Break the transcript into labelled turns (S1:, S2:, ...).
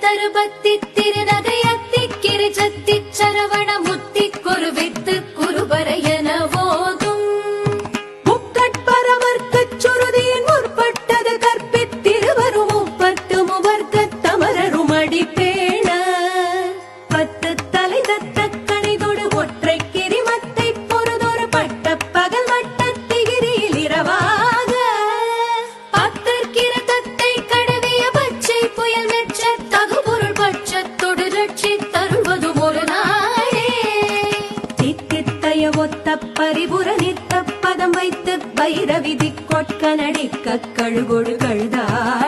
S1: தருபத்தி திருநகையத்தி கிரிஜத்தி சரவண முத்தி குருவித்து குருபரையன போதும்
S2: முக்கட்பரவர்க்கச் சுருதியின் முற்பட்டது கற்பித்திருவரும் முப்பத்து முவர்க்கத் தமரரும் அடிப்பேண பத்து தலை தத்த கணிதொடு ஒற்றை கிரிமத்தை பொறுதொரு பட்ட பகல் வட்டத்திகிரியில் இரவாக பத்தற்கிரதத்தை கடவிய பச்சை புயல் மெச்ச தகுபொருள் பட்சத்தொடு ரட்சி தருள்வதும் ஒரு நாளே தித்தித்தய ஒத்த பரிபுர நித்த பதம் வைத்து பைரவிதி கொட்க நடிக்க கழுகொடு கழுதார்